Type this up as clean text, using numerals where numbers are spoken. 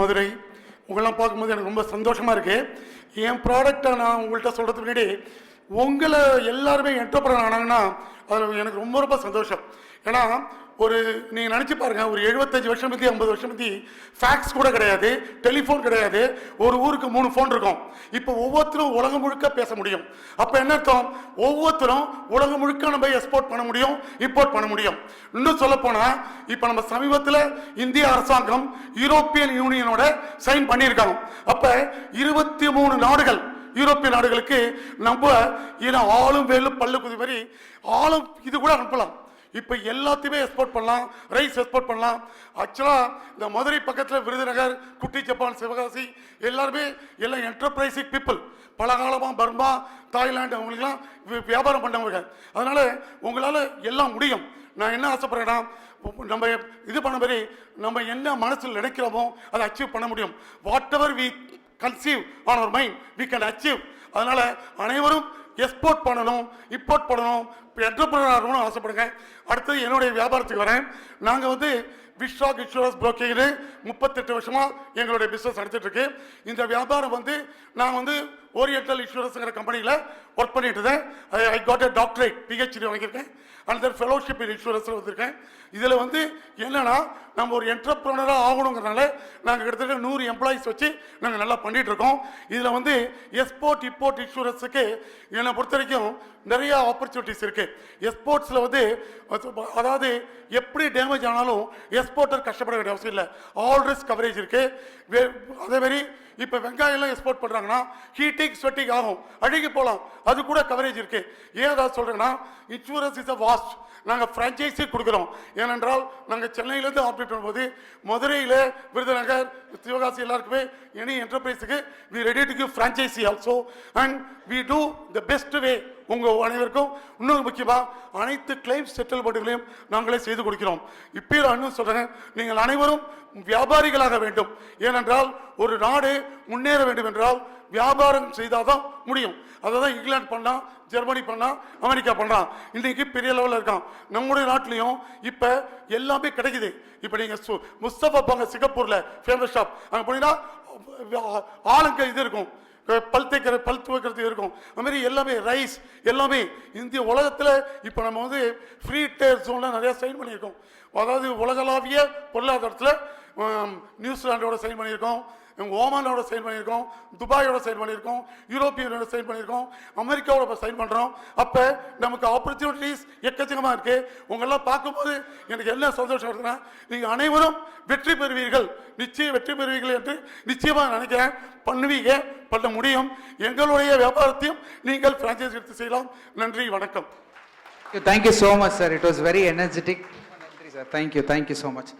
மதுரை உங்களெல்லாம் பார்க்கும்போது எனக்கு ரொம்ப சந்தோஷமாக இருக்குது. என் ப்ராடக்டை நான் உங்கள்கிட்ட சொல்கிறதுக்கு முன்னாடி உங்களை எல்லாருமே என்டர்பிரனர் ஆனாங்கன்னா அதில் எனக்கு ரொம்ப ரொம்ப சந்தோஷம். ஏன்னா ஒரு நீங்கள் நினச்சி பாருங்கள், ஒரு 75 வருஷம் பற்றி 50 வருஷம் பற்றி ஃபேக்ஸ் கூட கிடையாது, டெலிஃபோன் கிடையாது, ஒரு ஊருக்கு 3 ஃபோன் இருக்கும். இப்போ ஒவ்வொருத்தரும் உலகம் முழுக்க பேச முடியும். அப்போ என்ன அர்த்தம்? ஒவ்வொருத்தரும் உலகம் முழுக்க நம்ம எக்ஸ்போர்ட் பண்ண முடியும், இம்போர்ட் பண்ண முடியும். இன்னும் சொல்லப்போனால் இப்போ நம்ம சமீபத்தில் இந்திய அரசாங்கம் யூரோப்பியன் யூனியனோட சைன் பண்ணியிருக்காங்க. அப்போ 23 நாடுகள், யூரோப்பிய நாடுகளுக்கு நம்ம ஆளும் வேலு பல்லு குதி மாதிரி ஆளும் இது கூட அனுப்பலாம். இப்போ எல்லாத்தையுமே எக்ஸ்போர்ட் பண்ணலாம், ரைஸ் எக்ஸ்போர்ட் பண்ணலாம். ஆக்சுவலாக இந்த மதுரை பக்கத்தில் விருதுநகர், குட்டி ஜப்பான், சிவகாசி எல்லாருமே எல்லாம் என்டர்பிரைசிங் பீப்புள். பல காலமாக பர்மா, தாய்லாந்து அவங்களுக்குலாம் வியாபாரம் பண்ணவங்க. அதனால் உங்களால் எல்லாம் முடியும். நான் என்ன ஆசைப்படுறேன்னா, நம்ம இது பண்ண மாதிரி நம்ம என்ன மனசில் நினைக்கிறோமோ அதை அச்சீவ் பண்ண முடியும். Whatever we conceive on our mind we can achieve. அதனால் அனைவரும் எக்ஸ்போர்ட் பண்ணணும், இம்போர்ட் பண்ணணும், என்டர்பிரனர் ஆகணும்னு ஆசைப்படுங்க. அடுத்தது என்னுடைய வியாபாரத்துக்கு வரேன். நாங்கள் விஸ்வாக் இன்சூரன்ஸ் புரோக்கர்னு 38 வருஷமாக எங்களுடைய பிஸ்னஸ் நடத்திட்டு இருக்கு. இந்த வியாபாரம் நான் ஓரியண்டல் இன்சூரன்ஸுங்கிற கம்பெனியில் ஒர்க் பண்ணிட்டு இருந்தேன். I got a doctorate, PhD வாங்கியிருக்கேன். அண்ட் தென் ஃபெலோஷிப் இன் இன்சூரன்ஸில் வந்திருக்கேன். இதில் என்னன்னா நம்ம ஒரு என்டர்பிரனராக ஆகணுங்கிறனால நாங்கள் கிட்டத்தட்ட 100 எம்ப்ளாயிஸ் வச்சு நாங்கள் நல்லா பண்ணிட்டு இருக்கோம். இதில் எக்ஸ்போர்ட் இம்போர்ட் இன்சூரன்ஸுக்கு என்னை பொறுத்த வரைக்கும் நிறைய ஆப்பர்ச்சுனிட்டிஸ் இருக்கு. எக்ஸ்போர்ட்ஸில் அதாவது எப்படி டேமேஜ் ஆனாலும் எக்ஸ்போர்ட்டர் கஷ்டப்பட வேண்டிய அவசியம் இல்லை. ஆல் ரிஸ்க் கவரேஜ் இருக்கு. அதே மாதிரி இப்போ வெங்காயம்லாம் எக்ஸ்போர்ட் பண்ணுறாங்கன்னா ஹீட்டிங் ஸ்வெட்டிங் ஆகும், அழுகி போகலாம், அது கூட கவரேஜ் இருக்கு. ஏன் ஏதாவது சொல்கிறேன்னா, இன்சூரன்ஸ் இஸ் அ வாஸ்ட். நாங்கள் ஃப்ரான்ச்சைஸி கொடுக்குறோம். ஏனென்றால் நாங்கள் சென்னையிலேருந்து ஆப்ரேட் பண்ணும்போது மதுரையில், விருதுநகர், சிவகாசி எல்லாருக்குமே எனி என்டர்பிரைஸுக்கு we ready to give franchisee also and we do the best way. உங்கள் அனைவருக்கும் இன்னொரு முக்கியமாக அனைத்து கிளைம்ஸ் செட்டில்மெண்ட்டுகளையும் நாங்களே செய்து கொடுக்கிறோம். இப்போ நான் இன்னும் சொல்கிறேன், நீங்கள் அனைவரும் வியாபாரிகளாக வேண்டும். ஏனென்றால் ஒரு நாடு முன்னேற வேண்டும் என்றால் வியாபாரம் செய்தால் தான் முடியும். அதை தான் இங்கிலாந்து பண்ணால், ஜெர்மனி பண்ணால், அமெரிக்கா பண்ணால் இன்றைக்கி பெரிய லெவலில் இருக்கான். நம்முடைய நாட்டிலையும் இப்போ எல்லாமே கிடைக்குது. இப்போ நீங்கள் முஸ்தபா பாங்க சிங்கப்பூரில் ஃபேமஸ் ஷாப், அங்கே போனீங்கன்னா ஆளுங்க இது இருக்கும், பல் துவைக்கிறது இருக்கும். அது மாதிரி எல்லாமே ரைஸ் எல்லாமே இந்திய உலகத்தில் இப்போ நம்ம ஃப்ரீ ட்ரேட் ஜோனில் நிறையா சைன் பண்ணியிருக்கோம். அதாவது உலகளாவிய பொருளாதாரத்தில் நியூசிலாண்டோட சைன் பண்ணியிருக்கோம், ஓமானோட சைன் பண்ணியிருக்கோம், துபாயோட சைன் பண்ணியிருக்கோம், யூரோப்பியனோட சைன் பண்ணியிருக்கோம், அமெரிக்காவோட சைன் பண்ணுறோம். அப்போ நமக்கு ஆப்பர்ச்சுனிட்டிஸ் எக்கச்சக்கமாக இருக்குது. உங்களெல்லாம் பார்க்கும்போது எனக்கு என்ன சந்தோஷம் இருக்குன்னா, நீங்கள் அனைவரும் வெற்றி பெறுவீர்கள், நிச்சயம் வெற்றி பெறுவீர்கள் என்று நிச்சயமாக நினைக்கிறேன். பண்ணுவீங்க, பண்ண முடியும். எங்களுடைய வியாபாரத்தையும் நீங்கள் பிரான்ச்சைஸ் எடுத்து செய்யலாம். நன்றி, வணக்கம். Thank you so much, sir. It was very energetic. Thank you so much.